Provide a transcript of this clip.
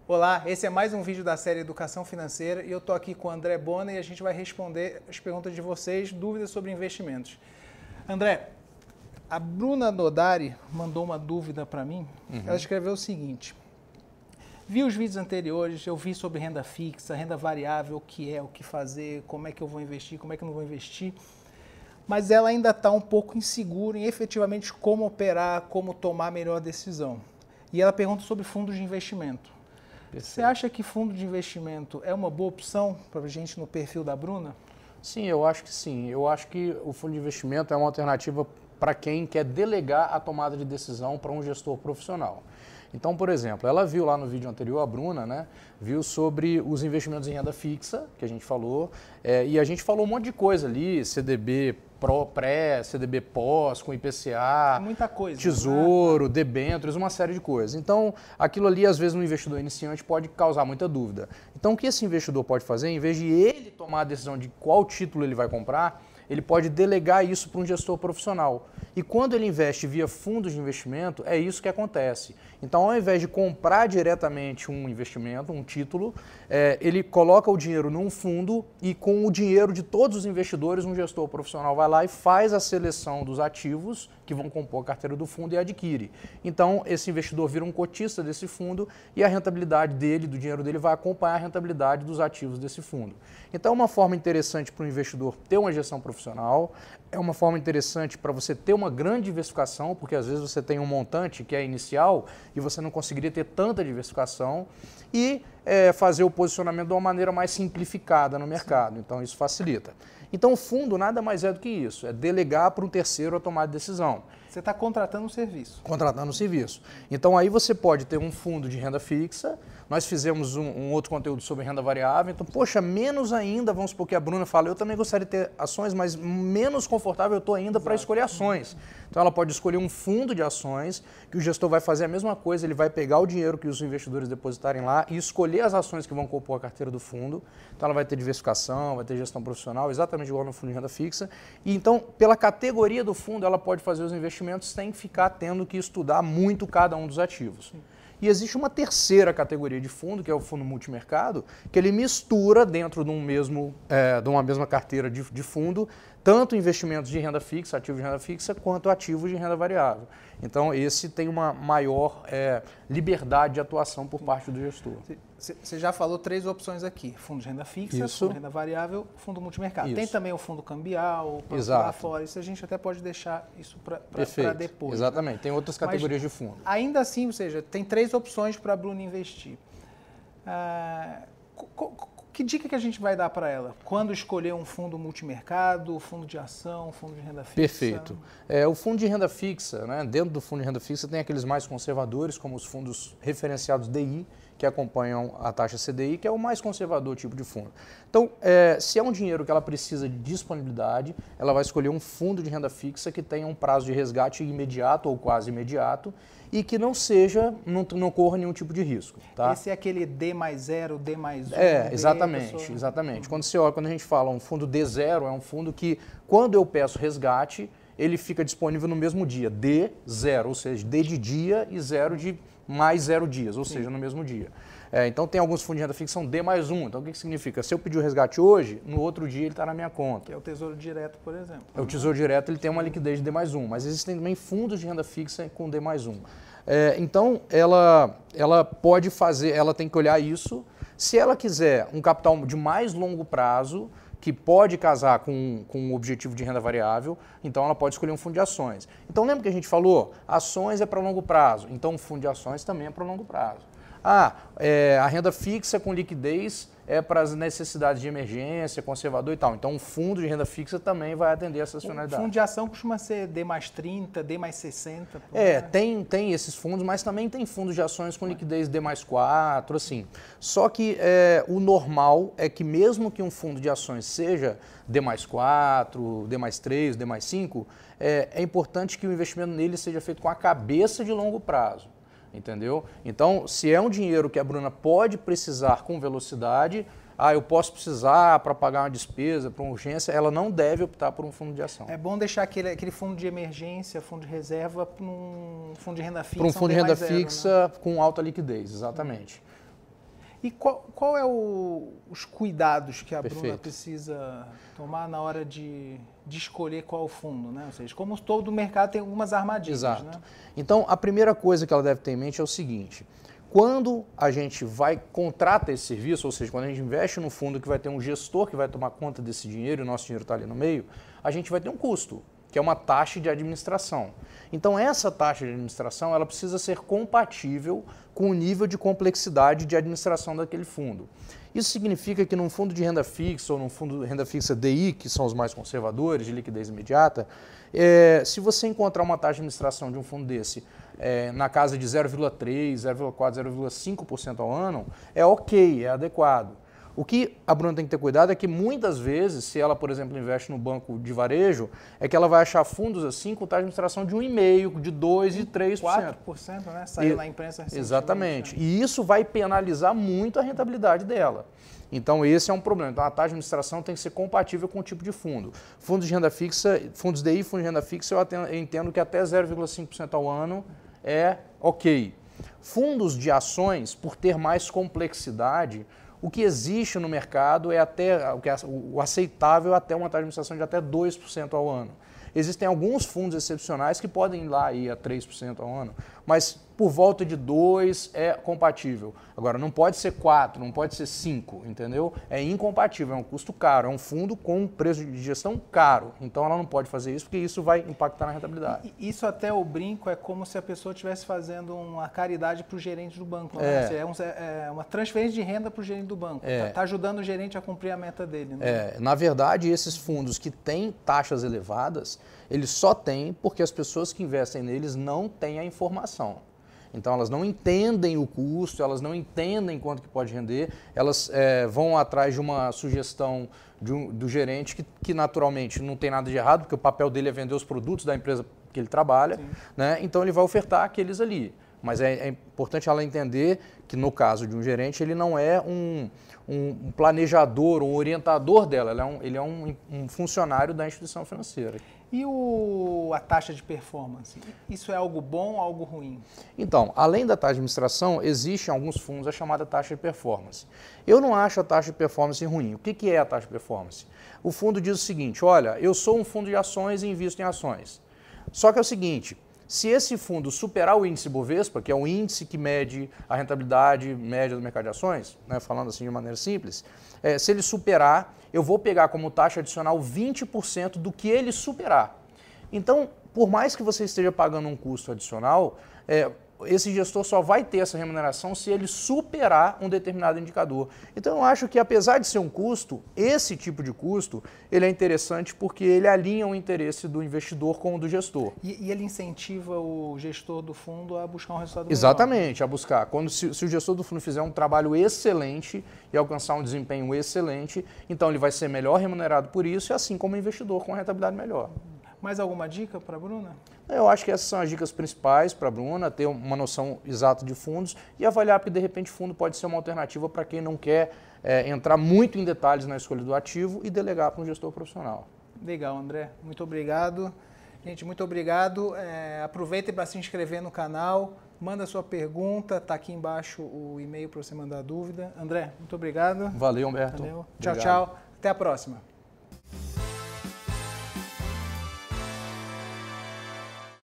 Olá, esse é mais um vídeo da série Educação Financeira e eu estou aqui com o André Bona e a gente vai responder as perguntas de vocês, dúvidas sobre investimentos. André, a Bruna Nodari mandou uma dúvida para mim. Ela escreveu o seguinte: vi os vídeos anteriores, eu vi sobre renda fixa, renda variável, o que é, o que fazer, como é que eu vou investir, como é que eu não vou investir, mas ela ainda está um pouco insegura em efetivamente como operar, como tomar a melhor decisão. E ela pergunta sobre fundos de investimento. Você acha que fundo de investimento é uma boa opção para a gente no perfil da Bruna? Sim, eu acho que sim. Eu acho que o fundo de investimento é uma alternativa para quem quer delegar a tomada de decisão para um gestor profissional. Então, por exemplo, ela viu lá no vídeo anterior, a Bruna, né, viu sobre os investimentos em renda fixa, que a gente falou, e a gente falou um monte de coisa ali, CDB pré, CDB pós, com IPCA, muita coisa, tesouro, debêntures, uma série de coisas. Então, aquilo ali, às vezes, no investidor iniciante pode causar muita dúvida. Então, o que esse investidor pode fazer, em vez de ele tomar a decisão de qual título ele vai comprar, ele pode delegar isso para um gestor profissional. E quando ele investe via fundos de investimento, é isso que acontece. Então, ao invés de comprar diretamente um investimento, um título, ele coloca o dinheiro num fundo e com o dinheiro de todos os investidores, um gestor profissional vai lá e faz a seleção dos ativos que vão compor a carteira do fundo e adquire. Então, esse investidor vira um cotista desse fundo e a rentabilidade dele, do dinheiro dele, vai acompanhar a rentabilidade dos ativos desse fundo. Então, é uma forma interessante para o investidor ter uma gestão profissional, é uma forma interessante para você ter uma grande diversificação, porque às vezes você tem um montante que é inicial e você não conseguiria ter tanta diversificação, e fazer o posicionamento de uma maneira mais simplificada no mercado. Então, isso facilita. Então, o fundo nada mais é do que isso, é delegar para um terceiro a tomar a decisão. Você está contratando um serviço. Contratando um serviço. Então, aí você pode ter um fundo de renda fixa. Nós fizemos um outro conteúdo sobre renda variável. Então, poxa, menos ainda, vamos supor que a Bruna fala, eu também gostaria de ter ações, mas menos confortável eu estou ainda para escolher ações. Então, ela pode escolher um fundo de ações, que o gestor vai fazer a mesma coisa, ele vai pegar o dinheiro que os investidores depositarem lá e escolher as ações que vão compor a carteira do fundo. Então, ela vai ter diversificação, vai ter gestão profissional, exatamente igual no fundo de renda fixa. E então, pela categoria do fundo, ela pode fazer os investimentos sem ficar tendo que estudar muito cada um dos ativos. Sim. E existe uma terceira categoria de fundo, que é o fundo multimercado, que ele mistura dentro de uma mesma carteira de fundo, tanto investimentos de renda fixa, ativos de renda fixa, quanto ativos de renda variável. Então, esse tem uma maior liberdade de atuação por parte do gestor. Você já falou 3 opções aqui: fundo de renda fixa, isso. Fundo de renda variável, fundo multimercado. Isso. Tem também o fundo cambial, para lá fora. Isso a gente até pode deixar isso para depois. Exatamente. Né? Tem outras categorias de fundo. Ainda assim, ou seja, tem 3 opções para a Bruna investir. Que dica que a gente vai dar para ela? Quando escolher um fundo multimercado, fundo de ação, fundo de renda fixa? Perfeito. O fundo de renda fixa, né, dentro do fundo de renda fixa tem aqueles mais conservadores, como os fundos referenciados DI, que acompanham a taxa CDI, que é o mais conservador tipo de fundo. Então, se é um dinheiro que ela precisa de disponibilidade, ela vai escolher um fundo de renda fixa que tenha um prazo de resgate imediato ou quase imediato e que não corra nenhum tipo de risco. Tá? Esse é aquele D mais 0, D mais 1. Exatamente. Quando a gente fala um fundo D0, é um fundo que, quando eu peço resgate, ele fica disponível no mesmo dia. D0, ou seja, D de dia e 0 de mais 0 dias, ou seja, no mesmo dia. Então, tem alguns fundos de renda fixa que são D mais 1. Então, o que significa? Se eu pedir o resgate hoje, no outro dia ele está na minha conta. Que é o Tesouro Direto, por exemplo. O Tesouro Direto ele tem uma liquidez de D mais 1, mas existem também fundos de renda fixa com D mais 1. Então, ela pode fazer, ela tem que olhar isso. Se ela quiser um capital de mais longo prazo, que pode casar com um objetivo de renda variável, então ela pode escolher um fundo de ações. Então, lembra que a gente falou? Ações é para longo prazo, então um fundo de ações também é para longo prazo. A renda fixa com liquidez é para as necessidades de emergência, conservador e tal. Então, um fundo de renda fixa também vai atender essas finalidades. O fundo de ação costuma ser D mais 30, D mais 60. Tem esses fundos, mas também tem fundos de ações com liquidez D mais 4, assim. Só que o normal é que mesmo que um fundo de ações seja D mais 4, D mais 3, D mais 5, é importante que o investimento nele seja feito com a cabeça de longo prazo. entendeu? Então, se é um dinheiro que a Bruna pode precisar com velocidade, eu posso precisar para pagar uma despesa, para uma urgência, ela não deve optar por um fundo de ação. É bom deixar aquele fundo de emergência, fundo de reserva, para um fundo de renda fixa. Para um fundo de renda fixa, né? com alta liquidez, exatamente. E qual é os cuidados que a Perfeito. Bruna precisa tomar na hora de escolher qual fundo, né? Ou seja, como todo mercado tem algumas armadilhas. Exato. Né? Então, a primeira coisa que ela deve ter em mente é o seguinte: quando a gente contrata esse serviço, ou seja, quando a gente investe no fundo que vai ter um gestor que vai tomar conta desse dinheiro, e o nosso dinheiro está ali no meio, a gente vai ter um custo, que é uma taxa de administração. Então, essa taxa de administração ela precisa ser compatível com o nível de complexidade de administração daquele fundo. Isso significa que num fundo de renda fixa ou num fundo de renda fixa DI, que são os mais conservadores, de liquidez imediata, se você encontrar uma taxa de administração de um fundo desse na casa de 0,3%, 0,4%, 0,5% ao ano, é ok, é adequado. O que a Bruna tem que ter cuidado é que muitas vezes, se ela, por exemplo, investe no banco de varejo, é que ela vai achar fundos assim com taxa de administração de 1,5%, de 2% e 3%. 4%, né? Saiu na imprensa recentemente. Exatamente. Né? E isso vai penalizar muito a rentabilidade dela. Então, esse é um problema. Então, a taxa de administração tem que ser compatível com o tipo de fundo. Fundos de renda fixa, fundos DI, fundos de renda fixa, eu entendo que até 0,5% ao ano é ok. Fundos de ações, por ter mais complexidade, o que existe no mercado é o aceitável até uma taxa de administração de até 2% ao ano. Existem alguns fundos excepcionais que podem ir lá a 3% ao ano, mas por volta de 2% é compatível. Agora, não pode ser 4%, não pode ser 5%, entendeu? É incompatível, é um custo caro, é um fundo com um preço de gestão caro. Então, ela não pode fazer isso porque isso vai impactar na rentabilidade. Isso até o brinco é como se a pessoa estivesse fazendo uma caridade para o gerente do banco. Né? É uma transferência de renda para o gerente do banco. Está ajudando o gerente a cumprir a meta dele. Né? Na verdade, esses fundos que têm taxas elevadas, eles só têm porque as pessoas que investem neles não têm a informação. Então, elas não entendem o custo, elas não entendem quanto que pode render, elas vão atrás de uma sugestão do gerente que naturalmente não tem nada de errado, porque o papel dele é vender os produtos da empresa que ele trabalha, né? Então ele vai ofertar aqueles ali. Mas é importante ela entender que no caso de um gerente, ele não é um planejador, um orientador dela, ele é um funcionário da instituição financeira. E a taxa de performance? Isso é algo bom ou algo ruim? Então, além da taxa de administração, existem alguns fundos a chamada taxa de performance. Eu não acho a taxa de performance ruim. O que é a taxa de performance? O fundo diz o seguinte: olha, eu sou um fundo de ações e invisto em ações. Só que é o seguinte: se esse fundo superar o índice Bovespa, que é o índice que mede a rentabilidade média do mercado de ações, né, falando assim de maneira simples, se ele superar, eu vou pegar como taxa adicional 20% do que ele superar. Então, por mais que você esteja pagando um custo adicional, esse gestor só vai ter essa remuneração se ele superar um determinado indicador. Então, eu acho que, apesar de ser um custo, esse tipo de custo, ele é interessante porque ele alinha o interesse do investidor com o do gestor. E ele incentiva o gestor do fundo a buscar um resultado melhor. Exatamente, a buscar. Se o gestor do fundo fizer um trabalho excelente e alcançar um desempenho excelente, então ele vai ser melhor remunerado por isso, e assim como o investidor com uma rentabilidade melhor. Mais alguma dica para a Bruna? Eu acho que essas são as dicas principais para a Bruna, ter uma noção exata de fundos e avaliar, porque de repente fundo pode ser uma alternativa para quem não quer entrar muito em detalhes na escolha do ativo e delegar para um gestor profissional. Legal, André. Muito obrigado. Gente, muito obrigado. Aproveitem para se inscrever no canal, manda sua pergunta, está aqui embaixo o e-mail para você mandar dúvida. André, muito obrigado. Valeu, Humberto. Valeu. Obrigado. Tchau, tchau. Até a próxima.